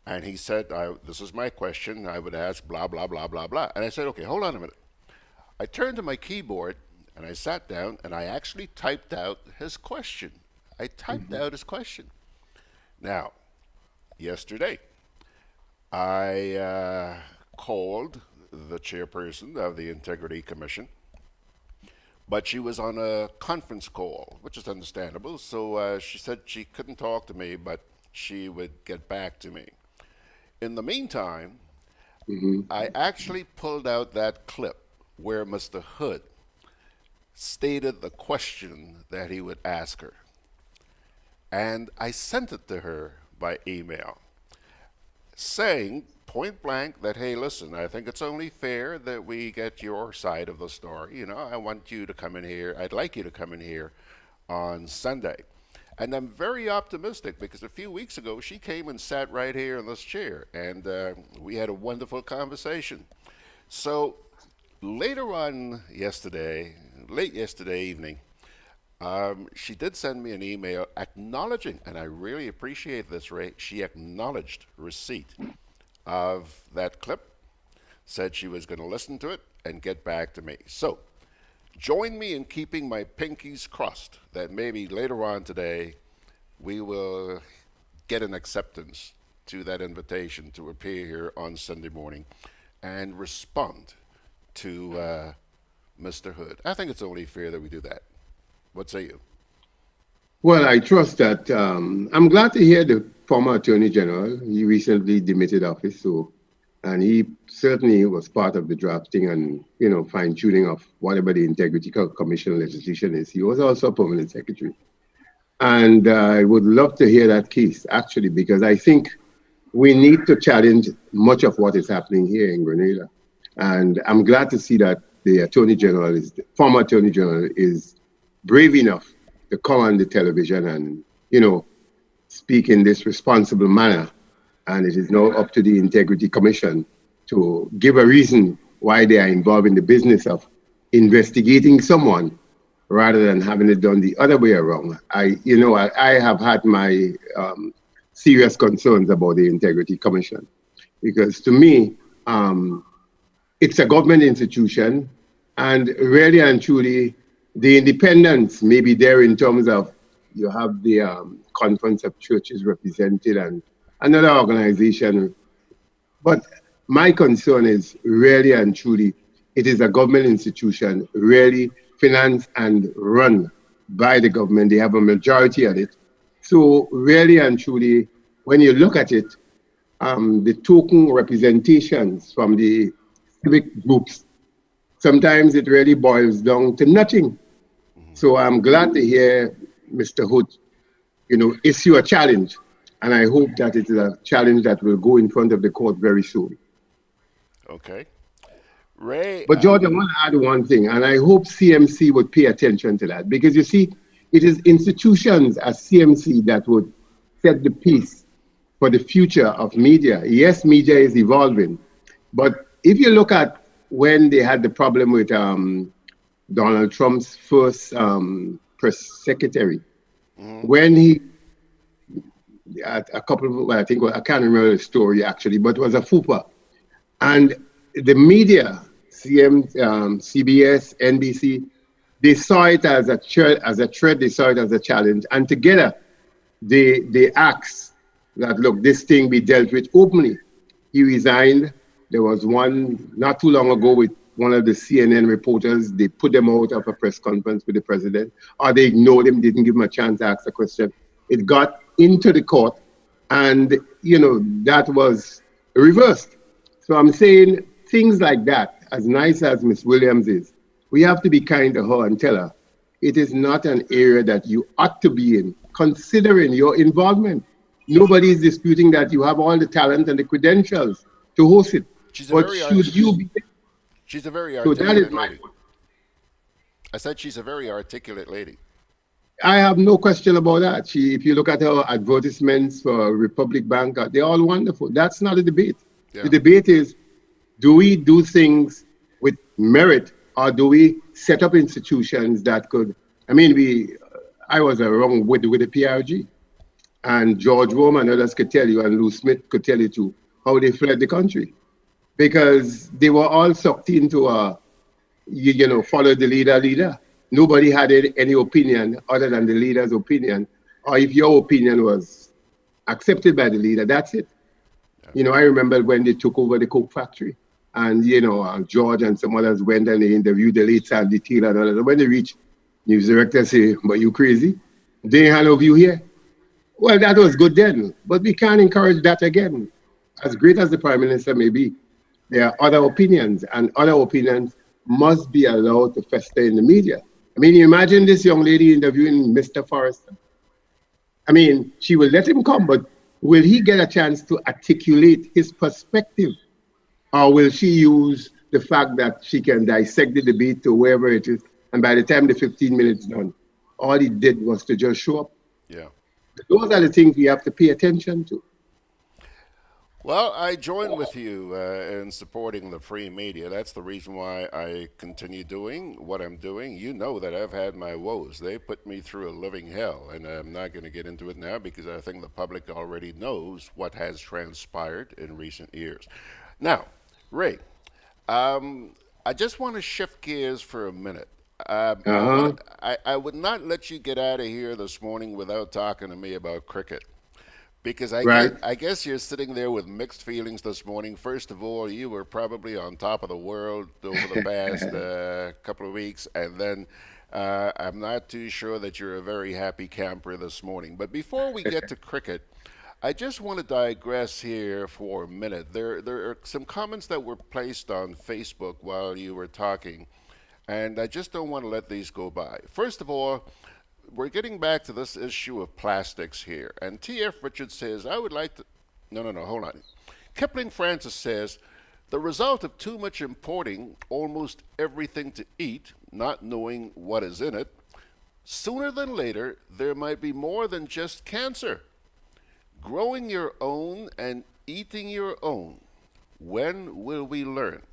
And he said, this is my question, I would ask blah, blah, blah, blah, blah. And I said, okay, hold on a minute. I turned to my keyboard and I sat down and I actually typed out his question. I typed out his question. Now, yesterday, I called the chairperson of the Integrity Commission, but she was on a conference call, which is understandable. So she said she couldn't talk to me, but she would get back to me. In the meantime, I actually pulled out that clip where Mr. Hood stated the question that he would ask her. And I sent it to her by email, saying point blank that, hey, listen, I think it's only fair that we get your side of the story. I want you to come in here. I'd like you to come in here on Sunday. And I'm very optimistic because a few weeks ago, she came and sat right here in this chair, and we had a wonderful conversation. So later on yesterday, late yesterday evening, she did send me an email acknowledging, and I really appreciate this, Ray, she acknowledged receipt of that clip, said she was going to listen to it and get back to me. So join me in keeping my pinkies crossed that maybe later on today we will get an acceptance to that invitation to appear here on Sunday morning and respond to Mr. Hood. I think it's only fair that we do that. What say you? Well, I trust that. I'm glad to hear the former Attorney General. He recently demitted office, and he certainly was part of the drafting and fine-tuning of whatever the Integrity Commission legislation is. He was also permanent secretary, and I would love to hear that case actually, because I think we need to challenge much of what is happening here in Grenada, and I'm glad to see that the former Attorney General is brave enough to come on the television and speak in this responsible manner. And it is now up to the Integrity Commission to give a reason why they are involved in the business of investigating someone rather than having it done the other way around. I have had my serious concerns about the Integrity Commission, because to me, it's a government institution, and really and truly, the independence may be there in terms of you have the Conference of Churches represented and another organization. But my concern is really and truly, it is a government institution, really financed and run by the government. They have a majority of it. So really and truly, when you look at it, the token representations from the civic groups, sometimes it really boils down to nothing. So I'm glad to hear Mr. Hood, issue a challenge. And I hope that it is a challenge that will go in front of the court very soon. Okay. Ray. But George, I want to add one thing, and I hope CMC would pay attention to that, because you see, it is institutions as CMC that would set the pace for the future of media. Yes, media is evolving, but if you look at when they had the problem with Donald Trump's first press secretary, when he, a couple of, I think, I can't remember the story actually, but it was a FUPA. And the media, CBS, NBC, they saw it as a threat, they saw it as a challenge. And together, they asked that, look, this thing be dealt with openly. He resigned. There was one not too long ago with one of the CNN reporters. They put them out of a press conference with the president, or they ignored him, didn't give him a chance to ask a question. It got into the court, and, that was reversed. So I'm saying things like that, as nice as Miss Williams is, we have to be kind to her and tell her it is not an area that you ought to be in, considering your involvement. Nobody is disputing that you have all the talent and the credentials to host it. But should you be? She's a very So that is articulate lady. I said she's a very articulate lady. I have no question about that. If you look at her advertisements for Republic Bank, they're all wonderful. That's not a debate. Yeah. The debate is, do we do things with merit, or do we set up institutions that could? I mean, I was around with the PRG, and George Rome and others could tell you, and Lou Smith could tell you too, how they fled the country, because they were all sucked into follow the leader. Nobody had any opinion other than the leader's opinion, or if your opinion was accepted by the leader, that's it. Yeah. I remember when they took over the Coke factory, and George and some others went and they interviewed the late Sandy Taylor and others. When they reached, news director say, "But you crazy? They hand over you here." Well, that was good then, but we can't encourage that again. As great as the Prime Minister may be, there are other opinions, and other opinions must be allowed to fester in the media. I mean, imagine this young lady interviewing Mr. Forrester. I mean, she will let him come, but will he get a chance to articulate his perspective? Or will she use the fact that she can dissect the debate to wherever it is, and by the time the 15 minutes done, all he did was to just show up? Yeah. Those are the things we have to pay attention to. Well, I join with you in supporting the free media. That's the reason why I continue doing what I'm doing. You know that I've had my woes. They put me through a living hell, and I'm not going to get into it now because I think the public already knows what has transpired in recent years. Now, Ray, I just want to shift gears for a minute. I would not let you get out of here this morning without talking to me about cricket. Because I guess you're sitting there with mixed feelings this morning. First of all, you were probably on top of the world over the past couple of weeks. And then I'm not too sure that you're a very happy camper this morning. But before we get to cricket, I just want to digress here for a minute. There are some comments that were placed on Facebook while you were talking. And I just don't want to let these go by. First of all, we're getting back to this issue of plastics here. And T.F. Richards says, I would like to... No, hold on. Kipling Francis says, the result of too much importing almost everything to eat, not knowing what is in it, sooner than later, there might be more than just cancer. Growing your own and eating your own. When will we learn?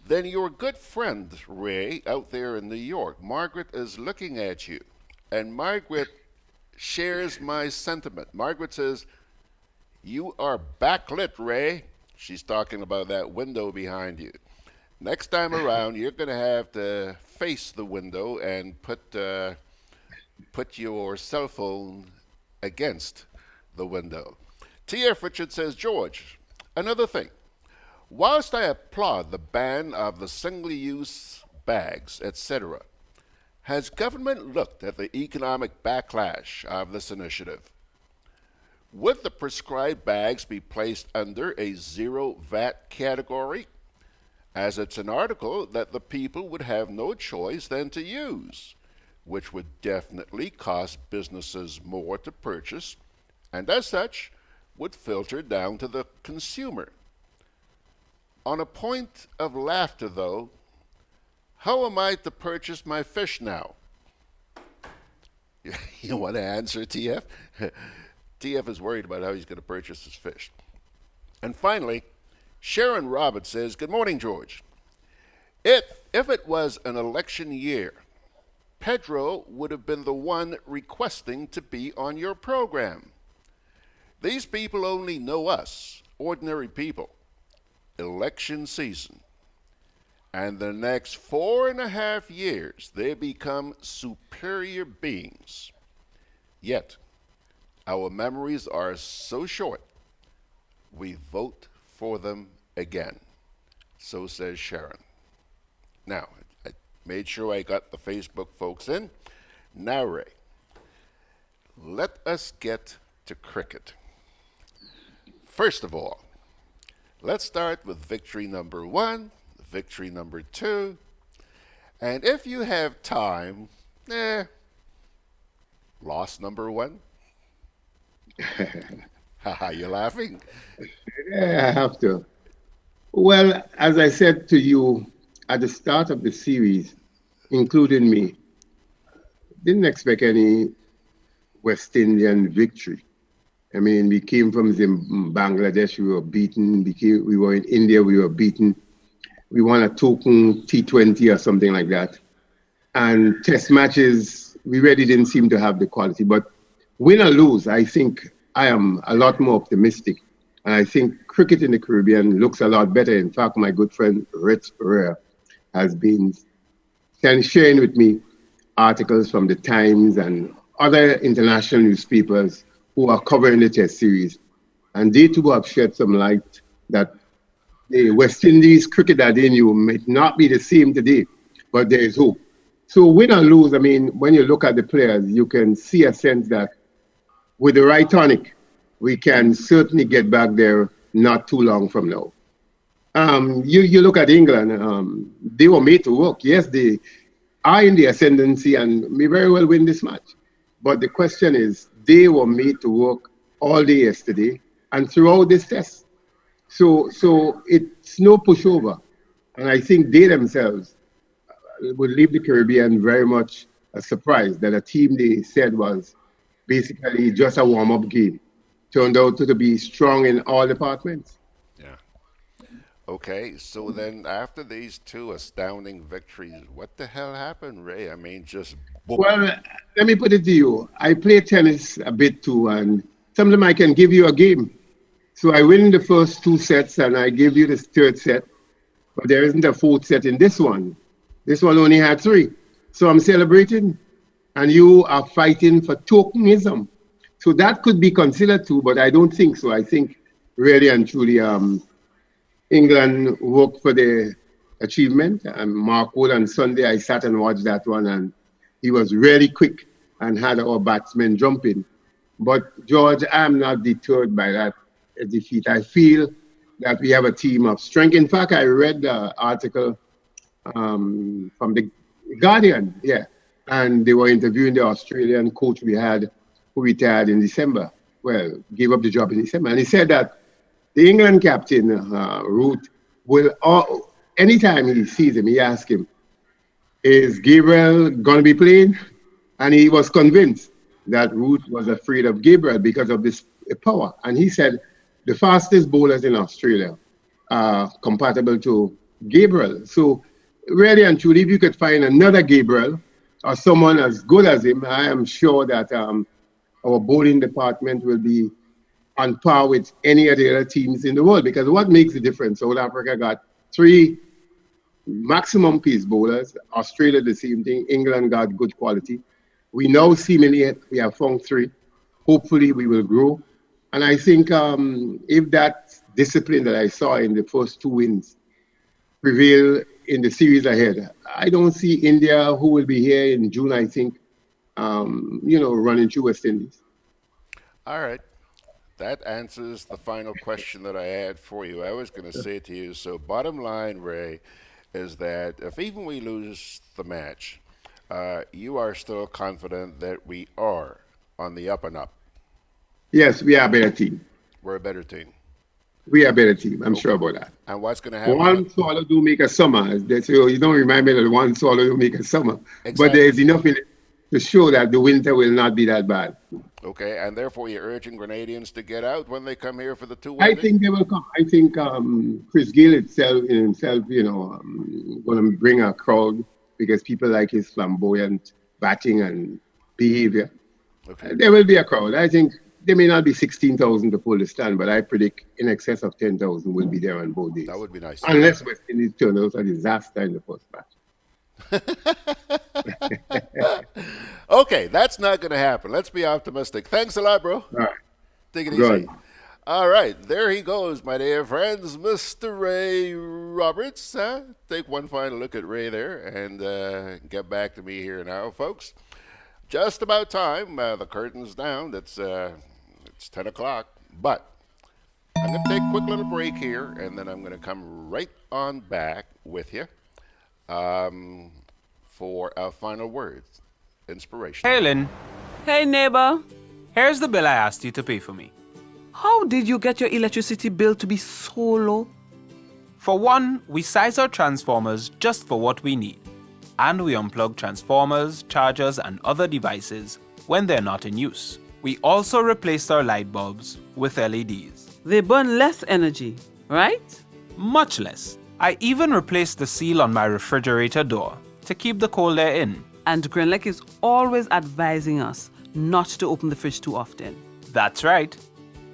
Then your good friend, Ray, out there in New York, Margaret is looking at you. And Margaret shares my sentiment. Margaret says, you are backlit, Ray. She's talking about that window behind you. Next time around, you're going to have to face the window and put your cell phone against the window. T.F. Richard says, George, another thing. Whilst I applaud the ban of the single-use bags, etc., has government looked at the economic backlash of this initiative? Would the prescribed bags be placed under a zero VAT category, as it's an article that the people would have no choice than to use, which would definitely cost businesses more to purchase, and as such, would filter down to the consumer? On a point of laughter, though, how am I to purchase my fish now? You want to answer, TF? TF is worried about how he's going to purchase his fish. And finally, Sharon Roberts says, "Good morning, George. If it was an election year, Pedro would have been the one requesting to be on your program. These people only know us, ordinary people. Election season. And the next 4.5 years, they become superior beings. Yet, our memories are so short, we vote for them again." So says Sharon. Now, I made sure I got the Facebook folks in. Now, Ray, let us get to cricket. First of all, let's start with victory number 1, victory number 2, and if you have time, loss number 1. Haha, you're laughing? Yeah, I have to. Well, as I said to you at the start of the series, including me, didn't expect any West Indian victory. I mean, we came from Bangladesh, we were beaten. We were in India, we were beaten. We won a token T20 or something like that. And test matches, we really didn't seem to have the quality. But win or lose, I think I am a lot more optimistic. And I think cricket in the Caribbean looks a lot better. In fact, my good friend Rich Pereira has been sharing with me articles from the Times and other international newspapers who are covering the test series. And they too have shed some light that the West Indies cricket that they knew might not be the same today, but there is hope. So win or lose, I mean, when you look at the players, you can see a sense that with the right tonic, we can certainly get back there not too long from now. You look at England, they were made to work. Yes, they are in the ascendancy and may very well win this match. But the question is, they were made to work all day yesterday and throughout this test. So it's no pushover. And I think they themselves would leave the Caribbean very much surprised that a team they said was basically just a warm-up game turned out to be strong in all departments. Yeah. Okay, so then after these two astounding victories, what the hell happened, Ray? I mean, just... Well, let me put it to you. I play tennis a bit too, and sometimes I can give you a game. So I win the first 2 sets, and I give you the third set, but there isn't a fourth set in this one. This one only had 3. So I'm celebrating, and you are fighting for tokenism. So that could be considered too, but I don't think so. I think really and truly England worked for the achievement. And Mark Wood on Sunday, I sat and watched that one, and he was really quick and had our batsmen jumping. But George, I'm not deterred by that defeat. I feel that we have a team of strength. In fact, I read the article from the Guardian, and they were interviewing the Australian coach we had who retired in December. Well, gave up the job in December. And he said that the England captain, Root, will, anytime he sees him, he asks him, is Gabriel going to be playing? And he was convinced that Root was afraid of Gabriel because of this power. And he said the fastest bowlers in Australia are compatible to Gabriel. So really and truly, if you could find another Gabriel or someone as good as him, I am sure that our bowling department will be on par with any of the other teams in the world. Because what makes the difference? South Africa got 3 maximum pace bowlers. Australia, the same thing. England got good quality. We now seemingly we have found 3. Hopefully we will grow. And I think if that discipline that I saw in the first 2 wins prevail in the series ahead, I don't see India, who will be here in June, I think, running through West Indies. All right. That answers the final question that I had for you. I was going to say to you, so bottom line, Ray, is that if even we lose the match, you are still confident that we are on the up and up. Yes, we are a better team. We're a better team. We are a better team. I'm sure about that. And what's going to happen? One swallow do make a summer. So you don't remind me that one swallow do make a summer. Exactly. But there is enough in it to show that the winter will not be that bad. Okay, and therefore you're urging Grenadians to get out when they come here for the two I weddings? think they will come. I think Chris Gill himself, going to bring a crowd because people like his flamboyant batting and behavior. Okay. There will be a crowd. I think there may not be 16,000 to pull the stand, but I predict in excess of 10,000 will be there on both days. That would be nice. Unless West Indies turn out a disaster in the first match. Okay, that's not going to happen. Let's be optimistic. Thanks a lot, bro. All right. Take it Good. easy. All right, there he goes, my dear friends, Mr. Ray Roberts. Take one final look at Ray there and get back to me here now, folks. Just about time. The curtain's down. It's 10 o'clock. But I'm going to take a quick little break here, and then I'm going to come right on back with you for our final words. Inspiration. Hey, Lynn. Hey, neighbor. Here's the bill I asked you to pay for me. How did you get your electricity bill to be so low? For one, we size our transformers just for what we need. And we unplug transformers, chargers, and other devices when they're not in use. We also replaced our light bulbs with LEDs. They burn less energy, right? Much less. I even replaced the seal on my refrigerator door to keep the cold air in. And Grenlec is always advising us not to open the fridge too often. That's right.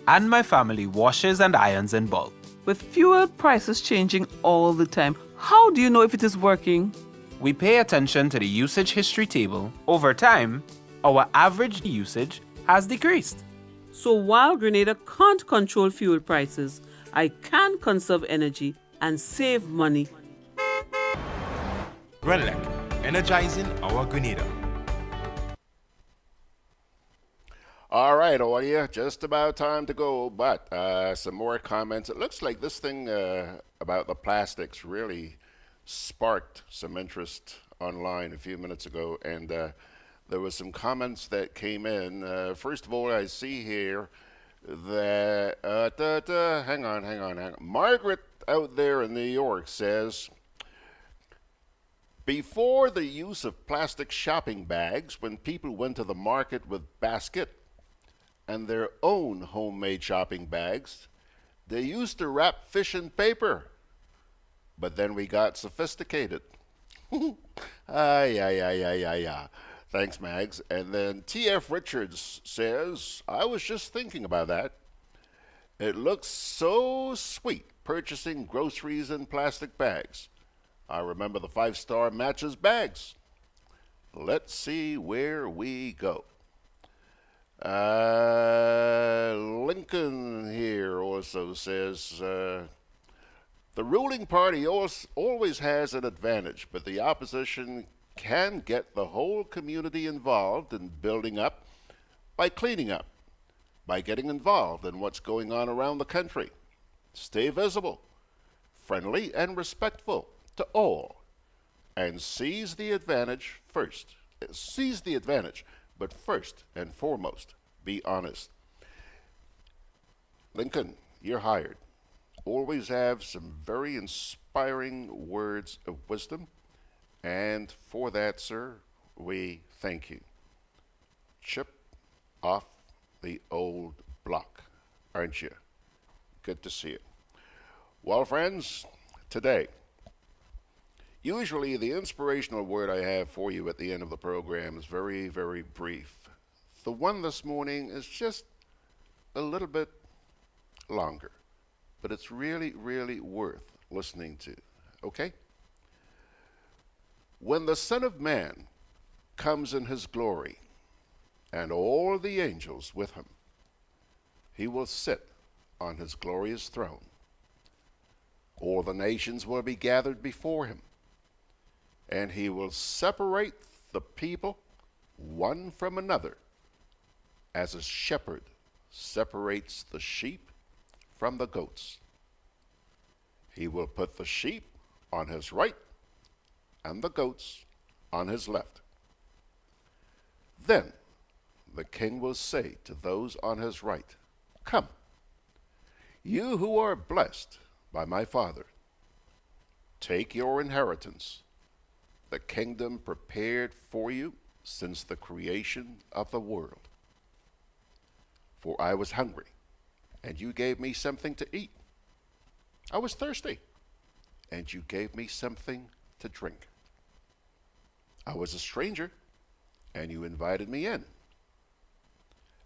And my family washes and irons in bulk. With fuel prices changing all the time, how do you know if it is working? We pay attention to the usage history table. Over time, our average usage has decreased. So while Grenada can't control fuel prices, I can conserve energy and save money. GRENADA, energizing our Grenada. All right, audio, just about time to go, but some more comments. It looks like this thing about the plastics really sparked some interest online a few minutes ago, and there was some comments that came in. First of all, I see here that, hang on. Margaret out there in New York says, before the use of plastic shopping bags, when people went to the market with basket and their own homemade shopping bags, they used to wrap fish in paper. But then we got sophisticated. Yeah. Thanks, Mags. And then T.F. Richards says, I was just thinking about that. It looks so sweet purchasing groceries in plastic bags. I remember the 5-star matches bags. Let's see where we go. Lincoln here also says, the ruling party always has an advantage, but the opposition can get the whole community involved in building up by cleaning up, by getting involved in what's going on around the country. Stay visible, friendly, and respectful to all, and seize the advantage first. Seize the advantage, but first and foremost, be honest. Lincoln, you're hired. Always have some very inspiring words of wisdom, and for that, sir, we thank you. Chip off the old block, aren't you? Good to see you. Well, friends, today, usually the inspirational word I have for you at the end of the program is very, very brief. The one this morning is just a little bit longer, but it's really, really worth listening to, okay? When the Son of Man comes in his glory, and all the angels with him, he will sit on his glorious throne. All the nations will be gathered before him, and he will separate the people one from another, as a shepherd separates the sheep from the goats. He will put the sheep on his right and the goats on his left. Then the king will say to those on his right, "Come, you who are blessed by my Father, take your inheritance, the kingdom prepared for you since the creation of the world. For I was hungry, and you gave me something to eat. I was thirsty, and you gave me something to drink. I was a stranger, and you invited me in.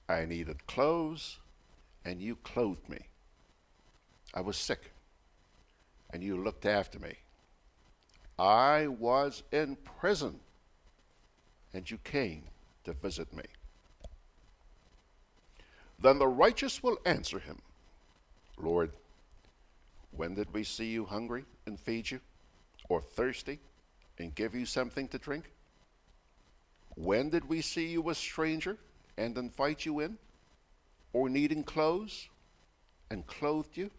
I needed clothes, and you clothed me. I was sick, and you looked after me. I was in prison, and you came to visit me." Then the righteous will answer him, "Lord, when did we see you hungry and feed you, or thirsty and give you something to drink? When did we see you a stranger and invite you in, or needing clothes and clothed you?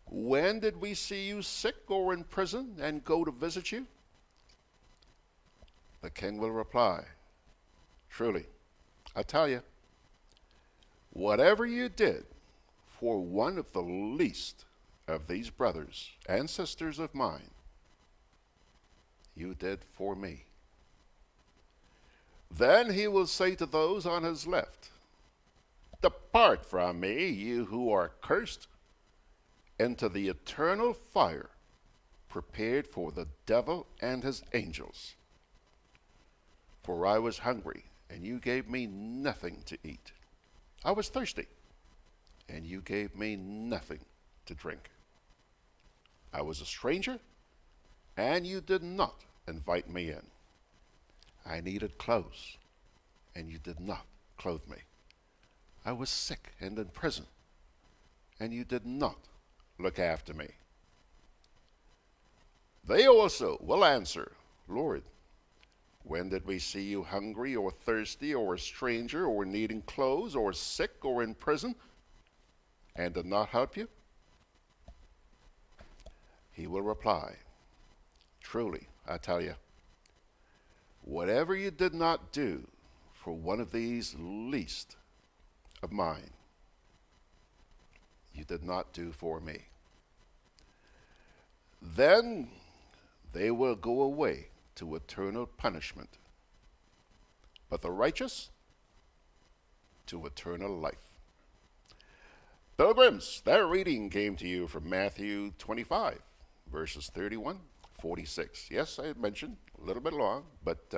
When did we see you sick or in prison and go to visit you?" The king will reply, "Truly, I tell you, whatever you did for one of the least of these brothers and sisters of mine, you did for me." Then he will say to those on his left, "Depart from me, you who are cursed, into the eternal fire prepared for the devil and his angels. For I was hungry, and you gave me nothing to eat. I was thirsty, and you gave me nothing to drink. I was a stranger, and you did not invite me in. I needed clothes, and you did not clothe me. I was sick and in prison, and you did not look after me." They also will answer, "Lord, when did we see you hungry or thirsty or a stranger or needing clothes or sick or in prison and did not help you?" He will reply, "Truly, I tell you, whatever you did not do for one of these least of mine, you did not do for me." Then they will go away to eternal punishment, but the righteous to eternal life. Pilgrims, that reading came to you from Matthew 25, verses 31, 46. Yes, I had mentioned a little bit long, but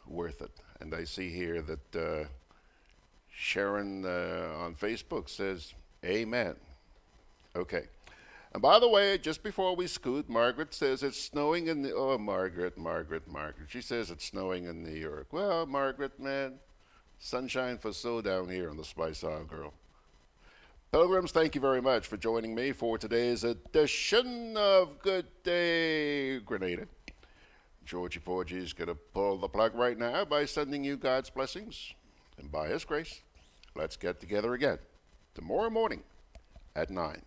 worth it. And I see here that Sharon on Facebook says, "Amen." Okay. And by the way, just before we scoot, Margaret says it's snowing in the... Oh, Margaret. She says it's snowing in New York. Well, Margaret, man, sunshine for so down here on the Spice Isle Girl. Pilgrims, thank you very much for joining me for today's edition of Gudday Grenada. Georgie Porgy is going to pull the plug right now by sending you God's blessings. And by His grace, let's get together again tomorrow morning at 9.